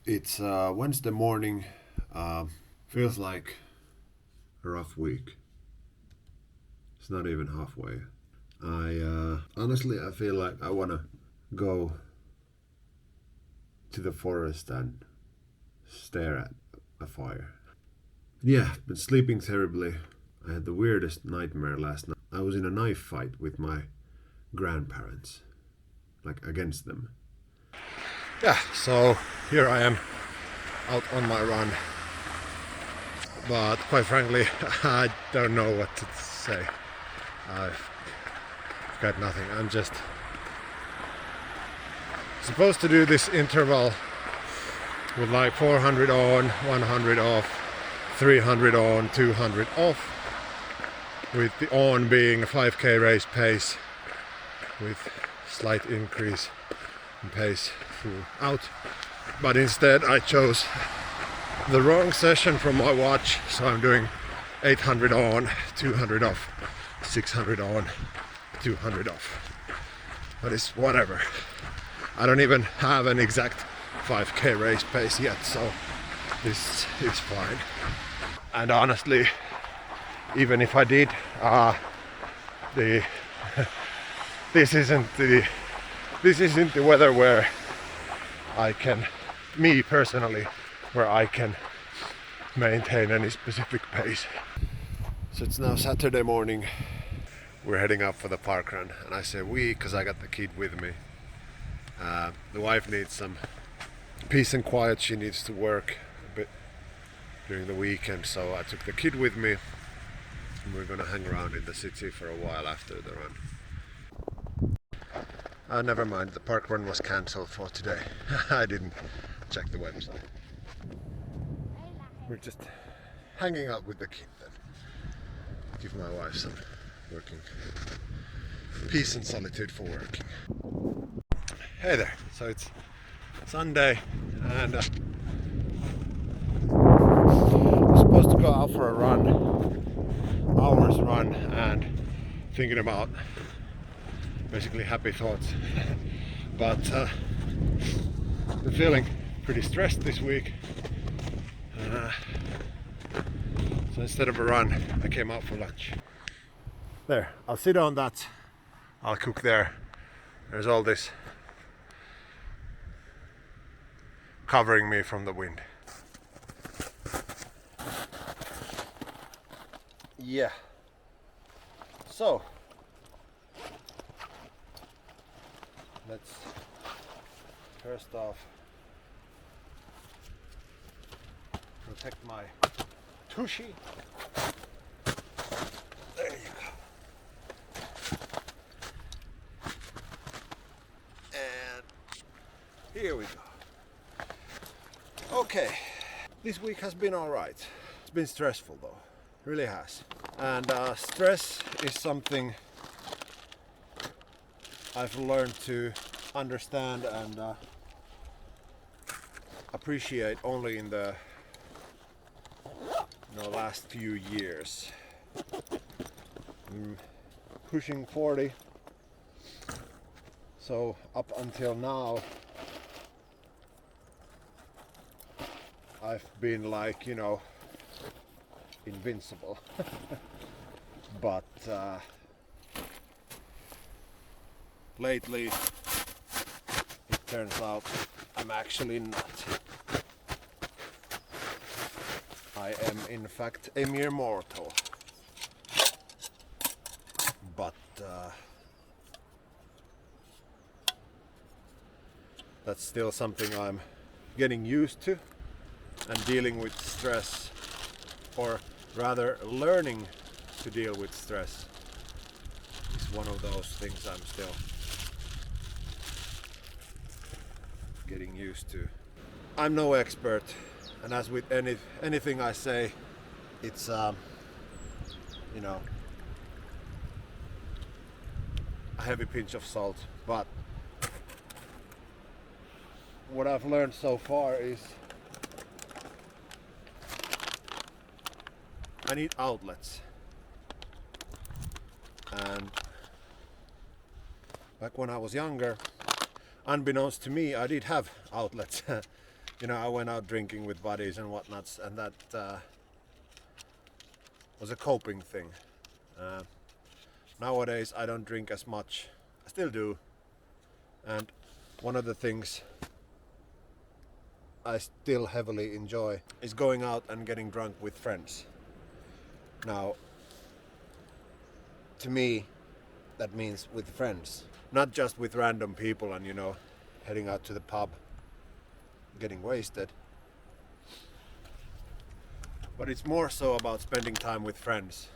It's Wednesday morning. Feels like a rough week. It's not even halfway. I feel like I wanna go to the forest and stare at a fire. Yeah, been sleeping terribly. I had the weirdest nightmare last night. I was in a knife fight with my grandparents, like against them. Yeah, so here I am out on my run. But quite frankly, I don't know what to say. I've got nothing. I'm just supposed to do this interval with like 400 on, 100 off, 300 on, 200 off, with the on being a 5k race pace with slight increase in pace throughout. But instead I chose the wrong session from my watch, so I'm doing 800 on, 200 off, 600 on, 200 off. But it's whatever. I don't even have an exact 5k race pace yet, so this is fine. And honestly, even if I did, the this isn't the weather where I can, me personally, where I can maintain any specific pace. So it's now Saturday morning. We're heading up for the park run, and I say we because I got the kid with me. The wife needs some peace and quiet. She needs to work a bit during the weekend, so I took the kid with me, and we're gonna hang around in the city for a while after the run. Never mind, the park run was cancelled for today. I didn't check the website. We're just hanging out with the kid then. Give my wife some working peace and solitude for working. Hey there, so it's Sunday and I'm supposed to go out for a run, hour's run, and thinking about basically happy thoughts. But I'm feeling pretty stressed this week. So instead of a run, I came out for lunch. There, I'll sit on that. I'll cook there. There's all this covering me from the wind. Yeah. So, let's first off protect my tushy. There you go. And here we go. Okay, this week has been alright. It's been stressful though, really has. And stress is something I've learned to understand and appreciate only in the last few years. I'm pushing 40, so up until now I've been like, invincible. But lately it turns out I'm actually not. I am in fact a mere mortal. But that's still something I'm getting used to, and dealing with stress, or rather learning to deal with stress, is one of those things I'm still getting used to. I'm no expert, and as with anything I say, it's a heavy pinch of salt. But what I've learned so far is I need outlets. And back when I was younger, unbeknownst to me, I did have outlets. you know, I went out drinking with buddies and whatnots, and that was a coping thing. Nowadays I don't drink as much. I still do, and one of the things I still heavily enjoy is going out and getting drunk with friends. Now, to me, that means with friends, not just with random people and, you know, heading out to the pub, getting wasted. But it's more so about spending time with friends,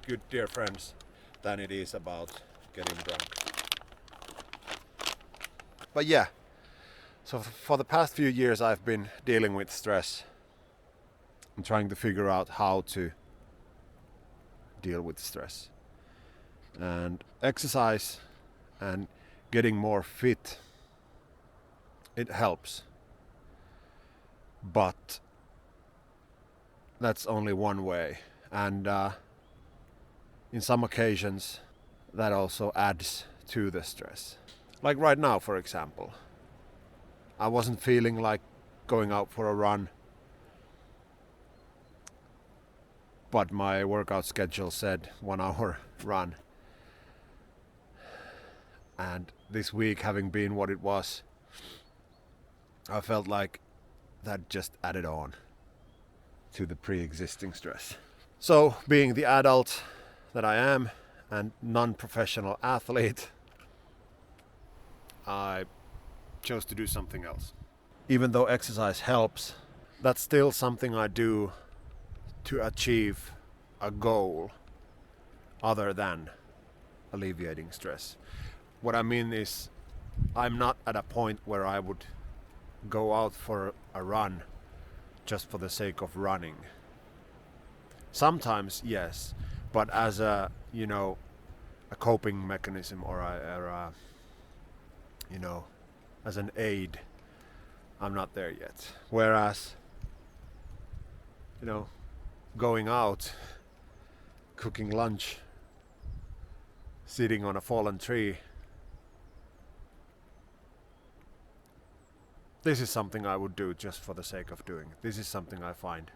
good dear friends, than it is about getting drunk. But yeah, so for the past few years I've been dealing with stress and trying to figure out how to deal with stress. And exercise and getting more fit, it helps. But that's only one way. And in some occasions that also adds to the stress. Like right now, for example, I wasn't feeling like going out for a run, but my workout schedule said 1 hour run. And this week having been what it was, I felt like that just added on to the pre-existing stress. So, being the adult that I am and non-professional athlete, I chose to do something else. Even though exercise helps, that's still something I do to achieve a goal other than alleviating stress. What I mean is, I'm not at a point where I would go out for a run just for the sake of running. Sometimes, yes, but as a, you know, a coping mechanism or a you know, as an aid, I'm not there yet. Whereas, you know, going out, cooking lunch, sitting on a fallen tree, this is something I would do just for the sake of doing. This is something I find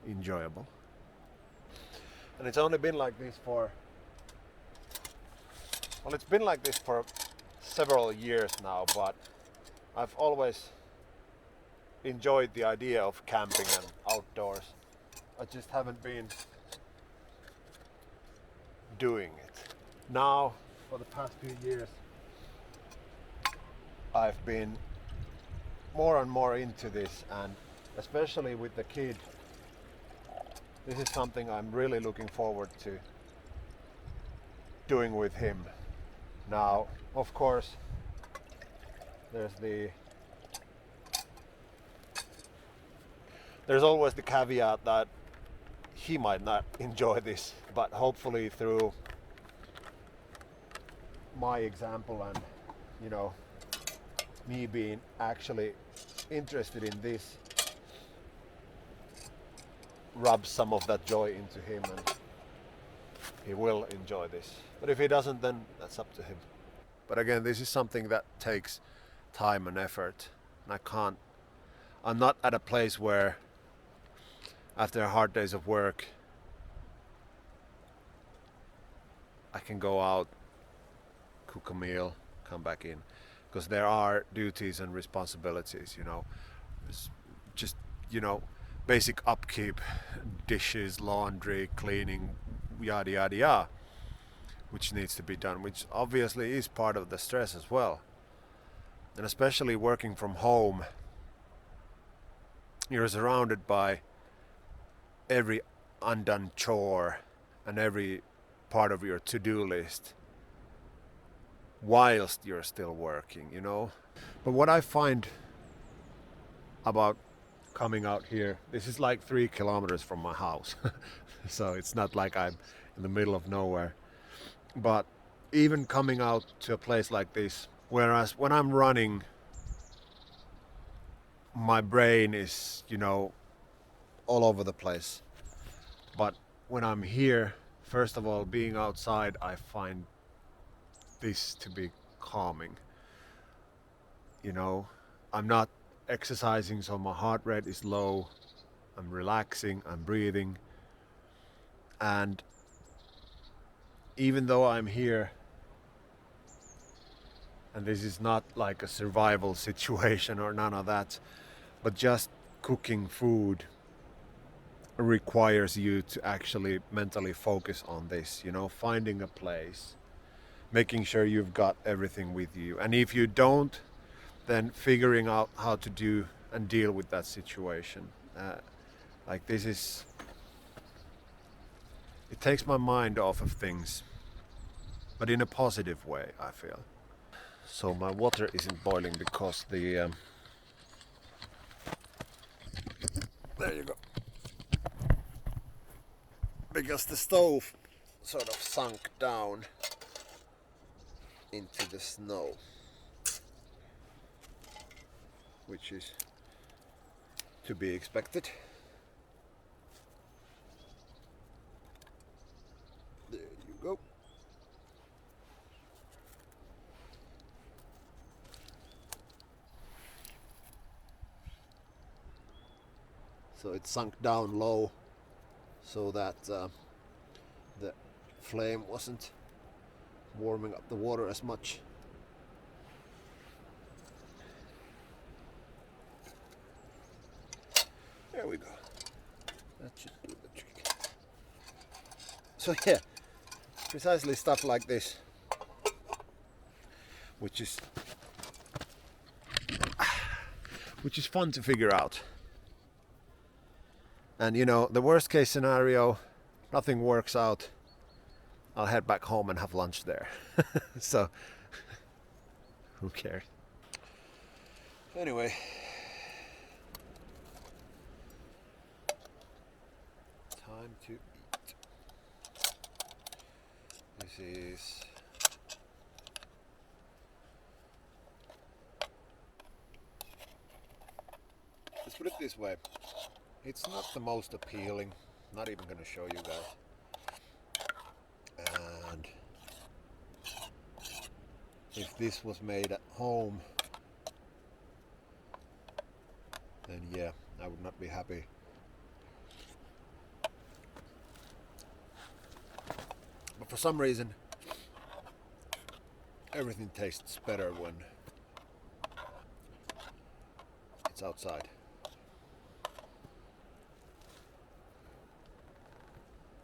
enjoyable. And it's only been like this for, well, it's been like this for several years now, but I've always enjoyed the idea of camping and outdoors. I just haven't been doing it. Now, for the past few years, I've been more and more into this, and especially with the kid, this is something I'm really looking forward to doing with him. Now, of course, there's always the caveat that he might not enjoy this, but hopefully through my example and, you know, me being actually interested in this, rub some of that joy into him, and he will enjoy this. But if he doesn't, then that's up to him. But again, this is something that takes time and effort, and I'm not at a place where after hard days of work I can go out, cook a meal, come back in, because there are duties and responsibilities, you know. It's just, you know, basic upkeep, dishes, laundry, cleaning, yada yada yada, which needs to be done, which obviously is part of the stress as well. And especially working from home, you're surrounded by every undone chore and every part of your to-do list whilst you're still working, you know. But what I find about coming out here, this is like 3 kilometers from my house, so it's not like I'm in the middle of nowhere. But even coming out to a place like this, whereas when I'm running, my brain is, you know, all over the place. But when I'm here, first of all, being outside, I find this to be calming. You know, I'm not exercising, so my heart rate is low. I'm relaxing, I'm breathing, and even though I'm here and this is not like a survival situation or none of that, but just cooking food requires you to actually mentally focus on this, you know, finding a place, making sure you've got everything with you. And if you don't, then figuring out how to do and deal with that situation. Like this is, it takes my mind off of things, but in a positive way, I feel. So my water isn't boiling because there you go. Because the stove sort of sunk down into the snow, which is to be expected. There you go. So it sunk down low so that the flame wasn't warming up the water as much. There we go. That should do the trick. So yeah, precisely stuff like this, which is fun to figure out. And you know, the worst case scenario, nothing works out, I'll head back home and have lunch there. So who cares? Anyway, time to eat. This is let's put it this way. It's not the most appealing. Not even going to show you guys. And if this was made at home, then yeah, I would not be happy. But for some reason, everything tastes better when it's outside.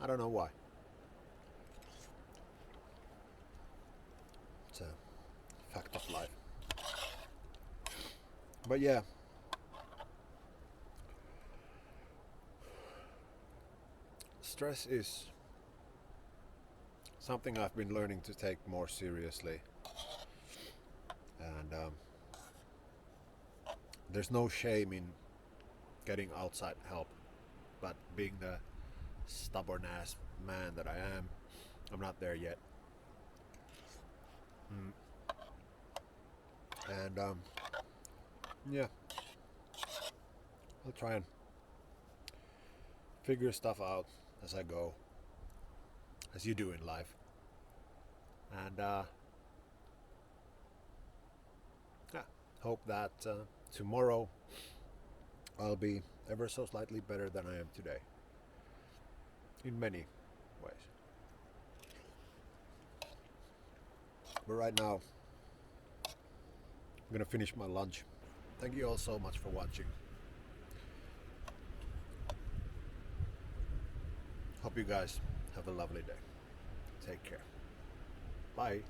I don't know why. It's a fact of life. But yeah, stress is something I've been learning to take more seriously. And there's no shame in getting outside help, but being the stubborn ass man that I am, I'm not there yet. And yeah, I'll try and figure stuff out as I go, as you do in life. And yeah, hope that tomorrow I'll be ever so slightly better than I am today, in many ways. But right now, I'm gonna finish my lunch. Thank you all so much for watching. Hope you guys have a lovely day. Take care. Bye.